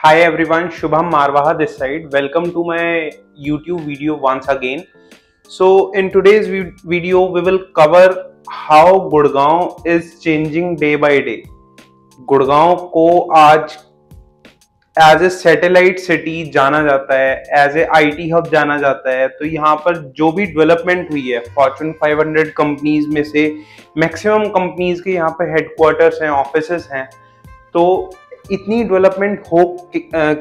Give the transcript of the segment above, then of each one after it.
Hi everyone, Shubham Marwaha this side. Welcome to my YouTube video once again. So in today's video we will cover how Gurgaon is changing day by day. Gurgaon को आज as a satellite city जाना जाता है, as a IT hub जाना जाता है। तो यहाँ पर जो भी डेवलपमेंट हुई है फॉर्च्यून 500 कंपनीज में से मैक्सिमम कंपनीज के यहाँ पे हेडक्वार्टर्स हैं, ऑफिसेस हैं। तो इतनी डेवलपमेंट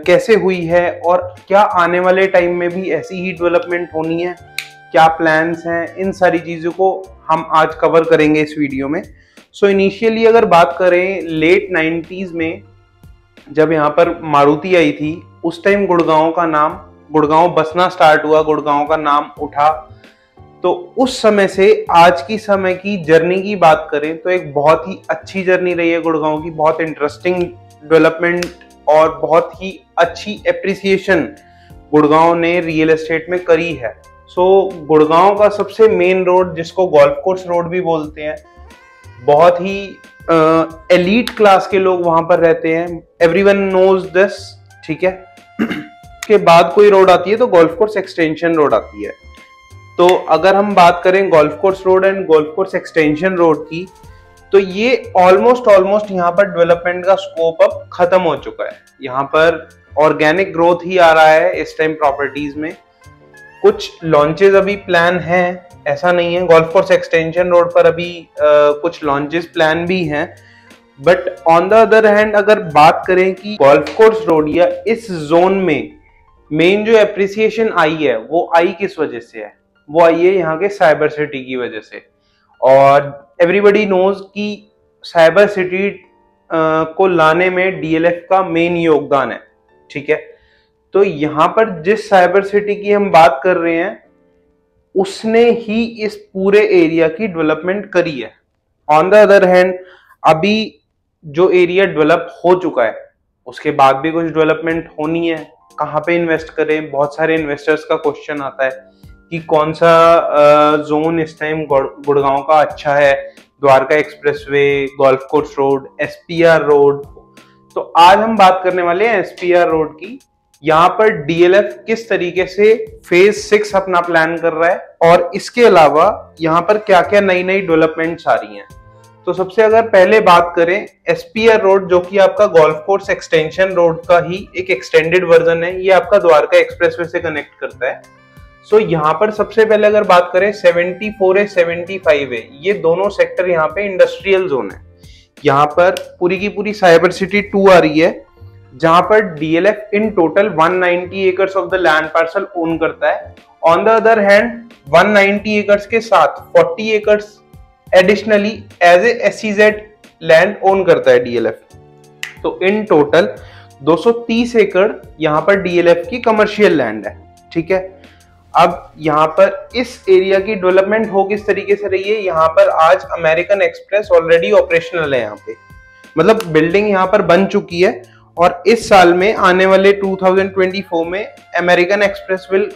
कैसे हुई है और क्या आने वाले टाइम में भी ऐसी ही डेवलपमेंट होनी है, क्या प्लान्स हैं, इन सारी चीज़ों को हम आज कवर करेंगे इस वीडियो में। सो इनिशियली अगर बात करें लेट 90s में जब यहाँ पर मारुति आई थी, उस टाइम गुड़गांव बसना स्टार्ट हुआ, गुड़गांव का नाम उठा। तो उस समय से आज की समय की जर्नी की बात करें तो एक बहुत ही अच्छी जर्नी रही है गुड़गांव की, बहुत इंटरेस्टिंग डेवलपमेंट और बहुत ही अच्छी एप्रिसिएशन गुड़गांव ने रियल एस्टेट में करी है। सो गुड़गांव का सबसे मेन रोड, जिसको गोल्फ कोर्स रोड भी बोलते हैं, बहुत ही एलीट क्लास के लोग वहां पर रहते हैं। एवरीवन नोज दिस, ठीक है। उसके बाद कोई रोड आती है तो गोल्फ कोर्स एक्सटेंशन रोड आती है। तो अगर हम बात करें golf course road and golf course extension road की, तो ये ऑलमोस्ट यहाँ पर डेवलपमेंट का स्कोप अब खत्म हो चुका है। यहाँ पर ऑर्गेनिक ग्रोथ ही आ रहा है इस टाइम प्रॉपर्टीज में। कुछ लॉन्चेस अभी प्लान हैं, ऐसा नहीं है। गोल्फ कोर्स एक्सटेंशन रोड पर अभी कुछ लॉन्चेस प्लान भी हैं, but on the other hand अगर बात करें कि गोल्फ कोर्स रोड या इस जोन में मेन जो एप्रिसिएशन आई है वो आई किस वजह से है? वो आई है यहाँ के साइबर सिटी की वजह से। और एवरीबडी नोज कि साइबर सिटी को लाने में डीएलएफ का मेन योगदान है, ठीक है। तो यहाँ पर जिस साइबर सिटी की हम बात कर रहे हैं उसने ही इस पूरे एरिया की डेवलपमेंट करी है। ऑन द अदर हैंड अभी जो एरिया डेवलप हो चुका है उसके बाद भी कुछ डेवलपमेंट होनी है। कहाँ पे इन्वेस्ट करें, बहुत सारे इन्वेस्टर्स का क्वेश्चन आता है कि कौन सा जोन इस टाइम गुड़गांव का अच्छा है। Dwarka expressway, golf course road, SPR road. तो आज हम बात करने वाले हैं एसपीआर रोड की। यहाँ पर डीएलएफ किस तरीके से फेज 6 अपना प्लान कर रहा है और इसके अलावा यहाँ पर क्या क्या नई नई डेवलपमेंट्स आ रही हैं। तो सबसे अगर पहले बात करें एसपीआर रोड, जो कि आपका गोल्फ कोर्स एक्सटेंशन रोड का ही एक एक्सटेंडेड वर्जन है, ये आपका द्वारका एक्सप्रेसवे से कनेक्ट करता है। सो यहाँ पर सबसे पहले अगर बात करें 74 है, 75 है, ये दोनों सेक्टर यहाँ पे इंडस्ट्रियल जोन है। यहाँ पर पूरी की पूरी साइबर सिटी 2 आ रही है, जहां पर DLF in total 190 acres of the land parcel own करता है। On the other hand 190 acres के साथ 40 acres additionally as a SEZ land own करता है डीएलएफ। तो इन टोटल 230 एकड़ यहाँ पर डीएलएफ की कमर्शियल लैंड है, ठीक है। अब यहाँ पर इस एरिया की डेवलपमेंट हो किस तरीके से रही है? यहाँ पर आज अमेरिकन एक्सप्रेस ऑलरेडी ऑपरेशनल है, यहाँ पे मतलब बिल्डिंग यहाँ पर बन चुकी है। और इस साल में आने वाले 2024 में American express will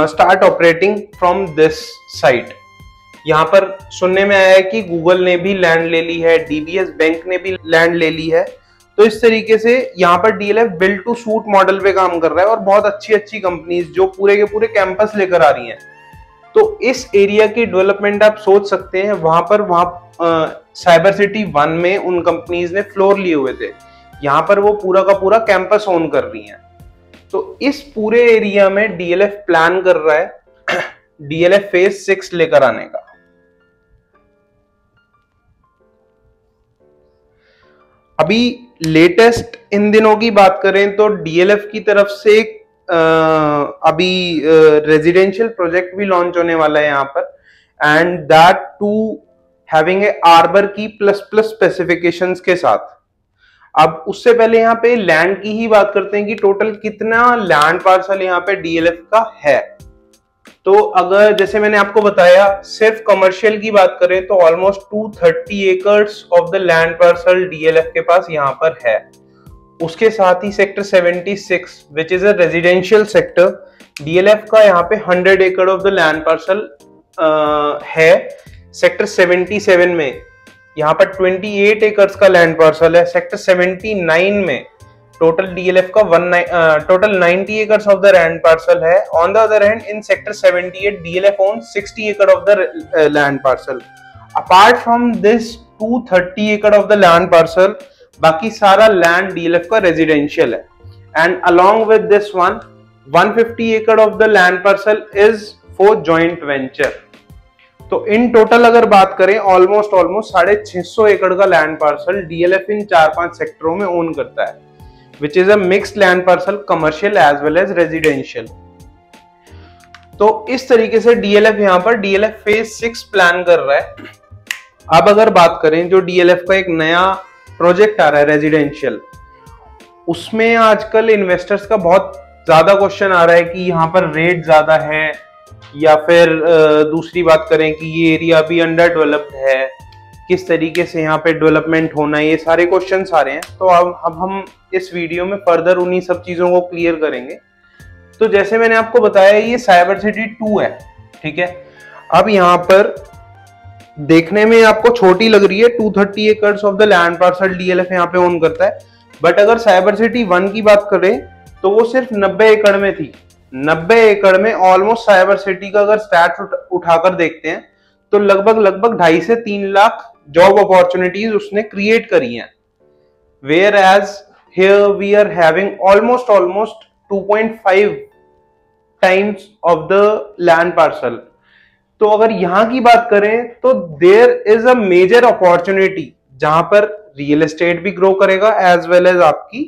start operating from this site. यहाँ पर सुनने में आया है कि गूगल ने भी लैंड ले ली है, डीबीएस बैंक ने भी लैंड ले ली है। तो इस तरीके से यहाँ पर DLF build to suit model पे काम कर रहा है और बहुत अच्छी अच्छी कंपनीज जो पूरे के पूरे कैंपस लेकर आ रही हैं। तो इस एरिया की डेवलपमेंट आप सोच सकते हैं। वहां साइबर सिटी 1 में उन कंपनीज ने फ्लोर लिए हुए थे, यहाँ पर वो पूरा का पूरा कैंपस ओन कर रही हैं। तो इस पूरे एरिया में डीएलएफ प्लान कर रहा है डीएलएफ फेज 6 लेकर आने का। अभी लेटेस्ट इन दिनों की बात करें तो डीएलएफ की तरफ से अभी रेजिडेंशियल प्रोजेक्ट भी लॉन्च होने वाला है यहाँ पर, and that too having a arbour की प्लस स्पेसिफिकेशंस के साथ। अब उससे पहले यहाँ पे लैंड की ही बात करते हैं कि टोटल कितना लैंड पार्सल यहाँ पे डीएलएफ का है। तो अगर जैसे मैंने आपको बताया सिर्फ कमर्शियल की बात करें तो almost 230 acres of the land parcel DLF के पास यहाँ पर है। उसके साथ ही sector 76 which is a residential sector, DLF का यहाँ पे 100 एकड़ ऑफ द लैंड पार्सल है। सेक्टर 77 में यहाँ पर 28 एकर्स का लैंड पार्सल है। सेक्टर 79 में टोटल डीएलएफ का total 90 acres of the land parcel है. On the other hand in sector 78 DLF own 60 एकड़ of the land parcel. Apart from this 230 एकड़ ऑफ द लैंड पार्सल, बाकी सारा land DLF का residential है. And along with this 150 एकड़ of the land parcel is for joint venture. तो in total अगर बात करें ऑलमोस्ट 650 एकड़ का लैंड पार्सल डीएलएफ इन 4-5 सेक्टरों में ओन करता है, which is a mixed land parcel, commercial as well as residential. तो इस तरीके से डीएलएफ यहाँ पर डीएलएफ फेज 6 प्लान कर रहा है. अब अगर बात करें जो डीएलएफ का एक नया प्रोजेक्ट आ रहा है रेजिडेंशियल, उसमें आजकल इन्वेस्टर्स का बहुत ज्यादा क्वेश्चन आ रहा है कि यहाँ पर रेट ज्यादा है, या फिर दूसरी बात करें कि ये एरिया अभी अंडर डेवलप्ड है, किस तरीके से यहाँ पे डेवलपमेंट होना है, ये सारे क्वेश्चंस आ रहे हैं. तो अब हम इस वीडियो में फर्दर उन्हीं सब चीजों को क्लियर करेंगे. तो जैसे मैंने आपको बताया ये साइबर सिटी 2 है, ठीक है. अब यहाँ पर देखने में आपको छोटी लग रही है, 230 acres of the land parcel DLF यहाँ पे ओन करता है. बट अगर साइबर सिटी 1 की बात करें तो वो सिर्फ 90 एकड़ में थी. 90 एकड़ में ऑलमोस्ट साइबर सिटी का अगर स्टैट उठाकर देखते हैं तो लगभग 2.5 से 3 लाख जॉब अपॉर्चुनिटीज उसने क्रिएट करी हैं. Whereas here we are having almost 2.5 times of the land parcel. तो अगर यहां की बात करें तो there is a major opportunity जहां पर रियल एस्टेट भी ग्रो करेगा एज वेल एज आपकी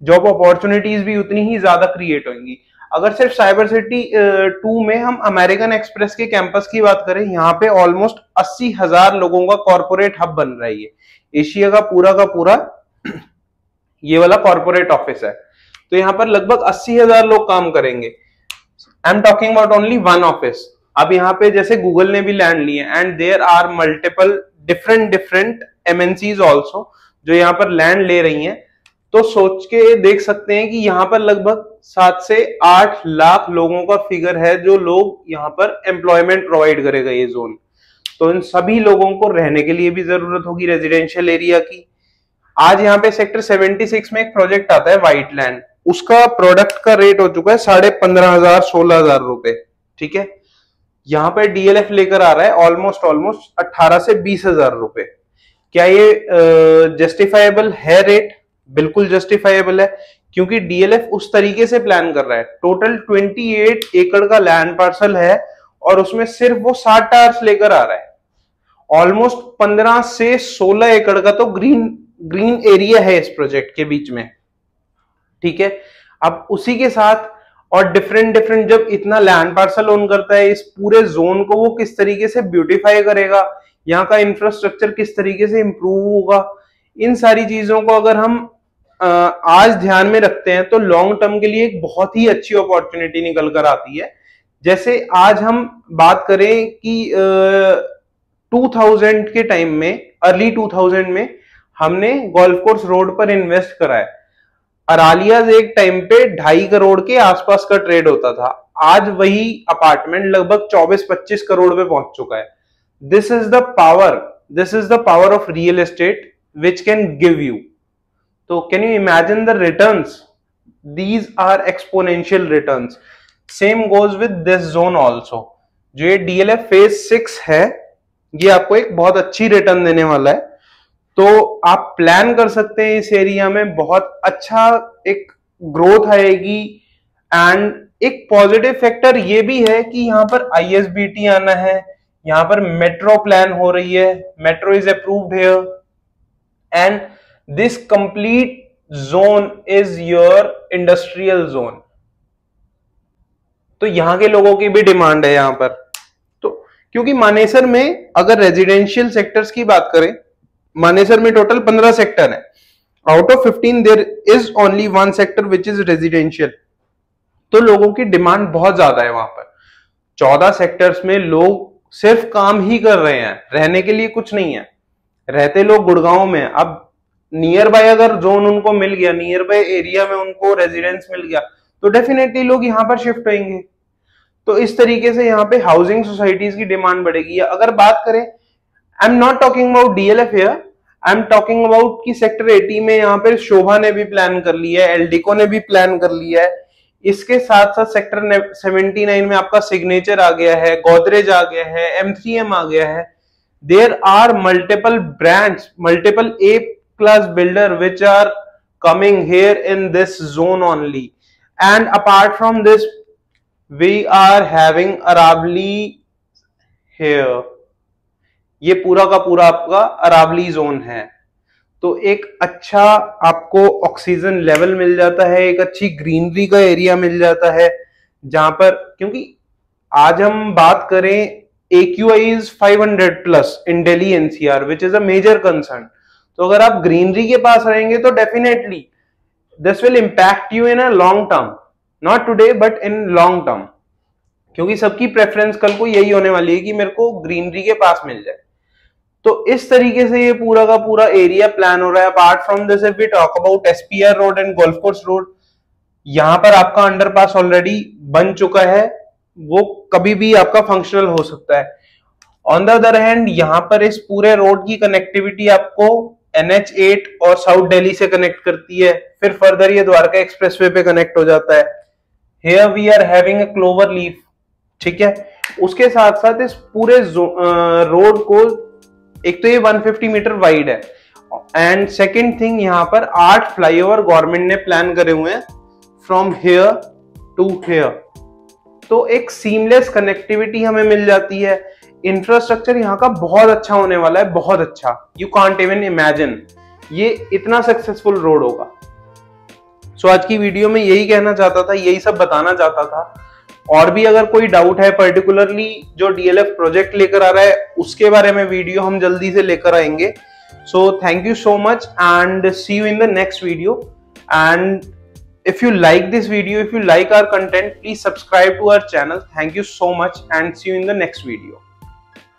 जॉब अपॉर्चुनिटीज भी उतनी ही ज्यादा क्रिएट होंगी. अगर सिर्फ साइबर सिटी 2 में हम अमेरिकन एक्सप्रेस के कैंपस की बात करें, यहाँ पे ऑलमोस्ट 80,000 लोगों का कॉर्पोरेट हब बन रहा है. ये एशिया का पूरा ये वाला कॉर्पोरेट ऑफिस है. तो यहाँ पर लगभग 80,000 लोग काम करेंगे. I am talking about only one office. अब यहाँ पे जैसे गूगल ने भी लैंड लिए and there are multiple different MNCs also जो यहाँ पर लैंड ले रही हैं. तो सोच के देख सकते हैं कि यहाँ पर लगभग 7 से 8 लाख लोगों का फिगर है जो लोग यहाँ पर एम्प्लॉयमेंट प्रोवाइड करेगा ये जोन. तो इन सभी लोगों को रहने के लिए भी जरूरत होगी रेजिडेंशियल एरिया की. आज यहाँ पे सेक्टर 76 में एक प्रोजेक्ट आता है व्हाइट लैंड, उसका प्रोडक्ट का रेट हो चुका है 15,500-16,000 रुपए, ठीक है. यहाँ पे डीएलएफ लेकर आ रहा है ऑलमोस्ट 18 से 20,000 रुपए. क्या ये जस्टिफाइबल है रेट? बिल्कुल जस्टिफाइबल है, क्योंकि डीएलएफ उस तरीके से प्लान कर रहा है. टोटल 28 एकड़ का लैंड पार्सल है और उसमें सिर्फ वो 60 टावर्स लेकर आ रहा है. ऑलमोस्ट 15 से 16 एकड़ का तो ग्रीन एरिया है इस प्रोजेक्ट के बीच में, ठीक है. अब उसी के साथ और डिफरेंट जब इतना लैंड पार्सल ओन करता है, इस पूरे जोन को वो किस तरीके से ब्यूटिफाई करेगा, यहाँ का इंफ्रास्ट्रक्चर किस तरीके से इंप्रूव होगा, इन सारी चीजों को अगर हम आज ध्यान में रखते हैं तो लॉन्ग टर्म के लिए एक बहुत ही अच्छी अपॉर्चुनिटी निकल कर आती है. जैसे आज हम बात करें कि 2000 के टाइम में, अर्ली 2000 में हमने गोल्फ कोर्स रोड पर इन्वेस्ट करा है. अरालियाज एक टाइम पे 2.5 करोड़ के आसपास का ट्रेड होता था. आज वही अपार्टमेंट लगभग 24-25 करोड़ पे पहुंच चुका है. This is the power of real estate which can give you. So can you imagine the returns? These are exponential returns. Same goes with this zone also. जो ये DLF phase 6 है, ये आपको एक बहुत अच्छी रिटर्न देने वाला है. तो आप प्लान कर सकते हैं इस एरिया में बहुत अच्छा एक ग्रोथ आएगी. एंड एक पॉजिटिव फैक्टर ये भी है कि यहाँ पर ISBT आना है, यहाँ पर मेट्रो प्लान हो रही है, metro is approved here. And this complete zone is your industrial zone. तो यहां के लोगों की भी डिमांड है यहां पर. तो क्योंकि मानेसर में अगर रेजिडेंशियल सेक्टर्स की बात करें, मानेसर में टोटल 15 सेक्टर है. Out of 15 there is only 1 sector which is residential. तो लोगों की डिमांड बहुत ज्यादा है वहां पर. 14 सेक्टर्स में लोग सिर्फ काम ही कर रहे हैं, रहने के लिए कुछ नहीं है. रहते लोग गुड़गांव में. अब नियर बाय अगर जोन उनको मिल गया, नियर बाय एरिया में उनको रेजिडेंस मिल गया, तो डेफिनेटली लोग यहाँ पर शिफ्ट होंगे. तो इस तरीके से यहाँ पे हाउसिंग सोसाइटीज की डिमांड बढ़ेगी. अगर बात करें, I am not talking about DLF here, I am talking about कि सेक्टर 80 में यहाँ पे शोभा ने भी प्लान कर लिया है, एल्डिको ने भी प्लान कर लिया है। इसके साथ साथ सेक्टर 79 में आपका सिग्नेचर आ गया है, गोदरेज आ गया है, M3M आ गया है। There are multiple brands, multiple A class builder which are coming here in this zone only. And apart from this, we are having Aravali here. ये पूरा का पूरा आपका अरावली जोन है। तो एक अच्छा आपको ऑक्सीजन लेवल मिल जाता है, एक अच्छी ग्रीनरी का एरिया मिल जाता है, जहां पर, क्योंकि आज हम बात करें AQI is 500 plus in Delhi NCR, which is a major concern. तो अगर आप ग्रीनरी के पास रहेंगे तो definitely this will impact you in a long term, not today but in long term, क्योंकि सबकी प्रेफरेंस कल को यही होने वाली है कि मेरे को ग्रीनरी के पास मिल जाए। तो इस तरीके से ये पूरा का पूरा एरिया प्लान हो रहा है। Apart from this, if we talk about SPR road and golf course road, यहां पर आपका अंडरपास ऑलरेडी बन चुका है, वो कभी भी आपका फंक्शनल हो सकता है। ऑन द अदर हैंड, यहाँ पर इस पूरे रोड की कनेक्टिविटी आपको NH8 और साउथ दिल्ली से कनेक्ट करती है, फिर फर्दर ये द्वारका एक्सप्रेसवे पे कनेक्ट हो जाता है। Here we are having a clover leaf, ठीक है। उसके साथ साथ इस पूरे रोड को, एक तो ये 150 मीटर वाइड है, एंड सेकेंड थिंग, यहाँ पर 8 फ्लाईओवर गवर्नमेंट ने प्लान करे हुए हैं फ्रॉम हियर टू हियर। तो एक सीमलेस कनेक्टिविटी हमें मिल जाती है। इंफ्रास्ट्रक्चर यहाँ का बहुत अच्छा होने वाला है, बहुत अच्छा। यू कांट इवन इमेजिन ये इतना सक्सेसफुल रोड होगा। सो आज की वीडियो में यही कहना चाहता था, यही सब बताना चाहता था। और भी अगर कोई डाउट है, पर्टिकुलरली जो DLF प्रोजेक्ट लेकर आ रहा है, उसके बारे में वीडियो हम जल्दी से लेकर आएंगे। So thank you so much and see you in the next video. And if you like this video, if you like our content, please subscribe to our channel. Thank you so much and see you in the next video.